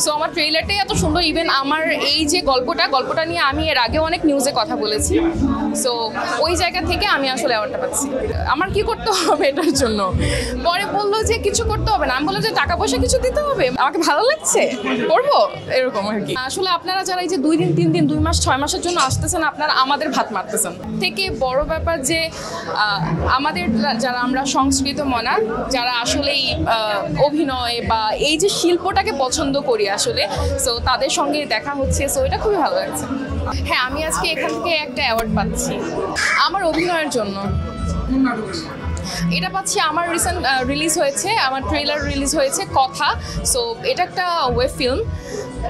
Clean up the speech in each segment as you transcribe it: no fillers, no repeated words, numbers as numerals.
So আমার ট্রেইলারটাই এত সুন্দর, ইভেন আমার এই যে গল্পটা নিয়ে আমি এর আগে অনেক নিউজে কথা বলেছি। সো ওই জায়গা থেকে আমি আসলে অ্যাওয়ার্ডটা পাচ্ছি। আমার কি করতে হবে এটার জন্য? পরে বললো যে কিছু করতে হবে না, আমি বললাম যে টাকা পয়সা কিছু দিতে হবে, আমাকে ভালো লাগছে করবো, এরকম আর কি। আসলে আপনারা যারা এই যে 2 দিন 3 দিন 2 মাস 6 মাসের জন্য আসতেছেন, আপনারা আমাদের ভাত মারতেছেন। থেকে বড় ব্যাপার যে আমাদের যারা আমরা সংস্কৃত মনা, যারা আসলে অভিনয় বা এই যে শিল্পটাকে পছন্দ করি আসলে, সো তাদের সঙ্গে দেখা হচ্ছে, সো এটা খুবই ভালো লাগছে। হ্যাঁ, আমি আজকে এখান থেকে একটা অ্যাওয়ার্ড পাচ্ছি আমার অভিনয়ের জন্য। এটা পাচ্ছি আমার রিসেন্ট রিলিজ হয়েছে, আমার ট্রেলার রিলিজ হয়েছে কথা। সো এটা একটা ওয়েব ফিল্ম।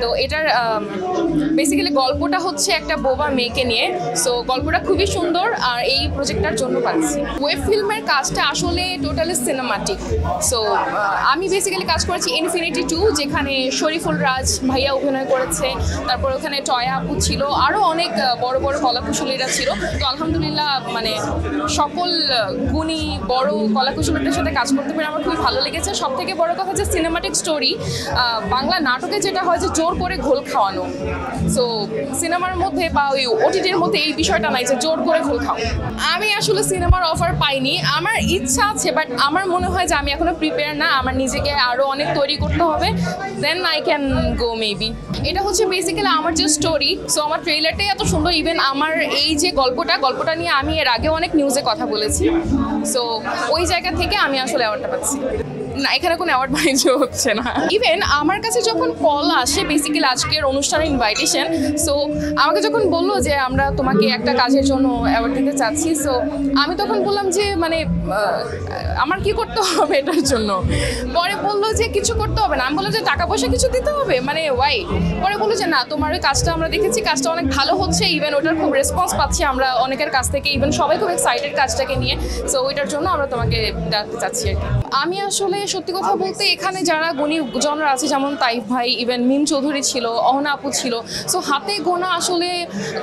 তো এটার বেসিক্যালি গল্পটা হচ্ছে একটা বোবা মেয়েকে নিয়ে। সো গল্পটা খুবই সুন্দর আর এই প্রজেক্টটার জন্য পাচ্ছি। ওয়েব ফিল্মের কাজটা আসলে টোটালি সিনেমাটিক। সো আমি বেসিক্যালি কাজ করেছি ইনফিনিটি 2, যেখানে শরীফুল রাজ ভাইয়া অভিনয় করেছে, তারপর ওখানে টয়া আপু ছিল, আরও অনেক বড় বড় কলাকুশলীরা ছিল। তো আলহামদুলিল্লাহ মানে সকল গুণী বড় কলাকুশলীদের সাথে কাজ করতে পেরে আমার খুবই ভালো লেগেছে। সব থেকে বড় কথা যে সিনেমাটিক স্টোরি, বাংলা নাটকে যেটা হয় যে জোর করে ঘোল খাওয়ানো, সো সিনেমার মধ্যে বা ওই ওটিটির মধ্যে এই বিষয়টা নাই যে জোর করে ঘোল খাও। আমি আসলে সিনেমার অফার পাইনি, আমার ইচ্ছা আছে, বাট আমার মনে হয় যে আমি এখনো প্রিপেয়ার না, আমার নিজেকে আরও অনেক তৈরি করতে হবে, then I can go maybe. এটা হচ্ছে বেসিক্যালি আমার যে স্টোরি। সো আমার ট্রেইলারটাই এত সুন্দর, ইভেন আমার এই যে গল্পটা নিয়ে আমি এর আগে অনেক নিউজে কথা বলেছি। সো ওই জায়গা থেকে আমি আসলে অ্যাওয়ার্ডটা পাচ্ছি। না, এখানে কোনো অ্যাওয়ার্ড বাণিজ্য হচ্ছে না। ইভেন আমার কাছে যখন কল আসে বেসিক্যালি আজকের অনুষ্ঠানের ইনভাইটেশন, সো আমাকে যখন বললো যে আমরা তোমাকে একটা কাজের জন্য অ্যাওয়ার্ড দিতে চাচ্ছি, সো আমি তখন বললাম যে মানে আমার কি করতে হবে এটার জন্য? পরে বললো যে কিছু করতে হবে না, আমি বললাম যে টাকা পয়সা কিছু দিতে হবে, মানে ওয়াই? পরে বললো যে না, তোমার ওই কাজটা আমরা দেখেছি, কাজটা অনেক ভালো হচ্ছে, ইভেন ওটার খুব রেসপন্স পাচ্ছি আমরা অনেকের কাছ থেকে, ইভেন সবাই খুব এক্সাইটেড কাজটাকে নিয়ে। সো ওইটার জন্য আমরা তোমাকে ডাকতে চাচ্ছি আর কি। আমি আসলে সত্যি কথা বলতে এখানে যারা গুণী জনরা আছে, যেমন তাইফ ভাই, ইভেন মিম চৌধুরী ছিল, অহনা আপু ছিল, সো হাতে গোনা আসলে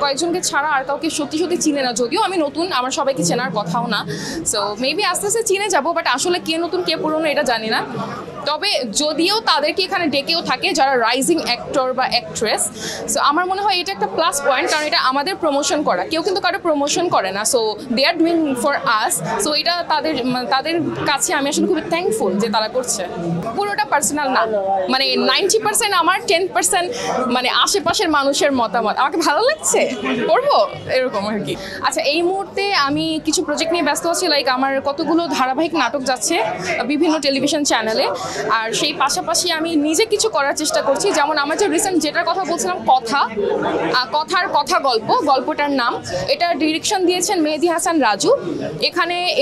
কয়েকজনকে ছাড়া আর কাউকে সত্যি চিনে না। যদিও আমি নতুন, আমার সবাইকে চেনার কথাও না, সো মেবি আস্তে আস্তে চিনে যাবো, বাট আসলে কে নতুন কে পুরনো এটা জানি না। তবে যদিও তাদেরকে এখানে ডেকেও থাকে যারা রাইজিং অ্যাক্টর বা অ্যাক্ট্রেস, সো আমার মনে হয় এটা একটা প্লাস পয়েন্ট, কারণ এটা আমাদের প্রমোশন করা, কেউ কিন্তু কারো প্রমোশন করে না, so they are doing for us. সো এটা তাদের কাছে আমি আসলে খুবই থ্যাঙ্কফুল যে তারা করছে। পুরোটা পার্সোনাল না, মানে 90% আমার, 10% মানে আশেপাশের মানুষের মতামত। আমাকে ভালো লাগছে করবো, এরকম আর কি। আচ্ছা, এই মুহূর্তে আমি কিছু প্রজেক্ট নিয়ে ব্যস্ত আছি, লাইক আমার কতগুলো ধারাবাহিক নাটক যাচ্ছে বিভিন্ন টেলিভিশন চ্যানেলে, আর সেই পাশাপাশি আমি নিজে কিছু করার চেষ্টা করছি। যেমন আমার যে রিসেন্ট যেটার কথা বলছিলাম কথা গল্পটার নাম, এটা ডিরেকশন দিয়েছেন মেহেদি হাসান রাজু।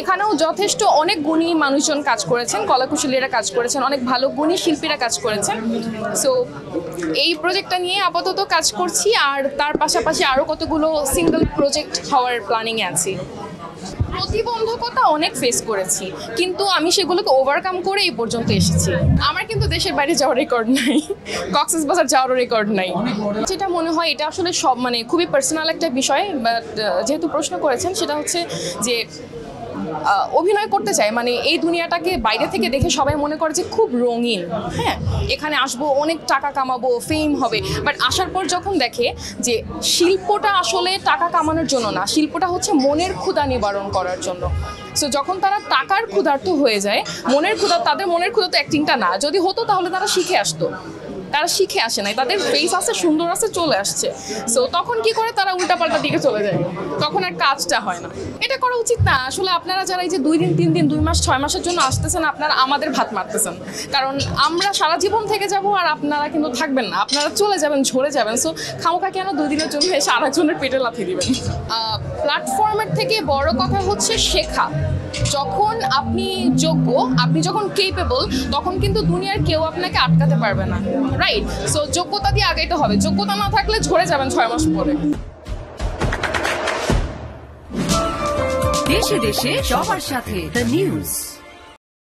এখানেও যথেষ্ট অনেক গুণী মানুষজন কাজ করেছেন, কলাকুশলীরা কাজ করেছেন, অনেক ভালো গুণী শিল্পীরা কাজ করেছেন। সো এই প্রজেক্টটা নিয়ে আপাতত কাজ করছি, আর তার পাশাপাশি আরও কতগুলো সিঙ্গেল প্রজেক্ট হওয়ার প্ল্যানিংয়ে আছি। প্রতিবন্ধকতা অনেক ফেস করেছি, কিন্তু আমি সেগুলোকে ওভারকাম করে এই পর্যন্ত এসেছি। আমার কিন্তু দেশের বাইরে যাওয়ার রেকর্ড নাই, কক্সবাজার যাওয়ারও রেকর্ড নাই। যেটা মনে হয় এটা আসলে সব মানে খুবই পার্সোনাল একটা বিষয়, বাট যেহেতু প্রশ্ন করেছেন, সেটা হচ্ছে যে অভিনয় করতে চায়, মানে এই দুনিয়াটাকে বাইরে থেকে দেখে সবাই মনে করে যে খুব রঙিন, হ্যাঁ এখানে আসবো, অনেক টাকা কামাবো, ফেম হবে, বাট আসার পর যখন দেখে যে শিল্পটা আসলে টাকা কামানোর জন্য না, শিল্পটা হচ্ছে মনের ক্ষুধা নিবারণ করার জন্য। সো যখন তারা টাকার ক্ষুধার্ত হয়ে যায়, তাদের মনের ক্ষুধা তো অ্যাক্টিংটা না, যদি হতো তাহলে তারা শিখে আসতো, তারা শিখে আসে নাই, তাদের ফেস আছে, সুন্দর আছে, চলে আসছে। সো তখন কি করে তারা উল্টাপাল্টা দিকে চলে যায়, তখন আর কাজটা হয় না। এটা করা উচিত না আসলে। আপনারা যারা এই যে 2 দিন 3 দিন 2 মাস 6 মাসের জন্য আসতেছেন, আপনারা আমাদের ভাত মারতেছেন, কারণ আমরা সারা জীবন থেকে যাব আর আপনারা কিন্তু থাকবেন না, আপনারা চলে যাবেন, ঝরে যাবেন। সো খামোখা কেন 2 দিনের জন্য এসে আরেকজনের পেটে লাথি দিবেন? প্ল্যাটফর্মের থেকে বড় কথা হচ্ছে শেখা। যখন আপনি যোগ্য, আপনি যখন কেপেবল, তখন কিন্তু দুনিয়ার কেউ আপনাকে আটকাতে পারবে না, রাইট? সো যোগ্যতা দিয়ে আগাইতে হবে, যোগ্যতা না থাকলে ঝরে যাবেন 6 মাস পরে। দেশে দেশে সবার সাথে দ্য নিউজ।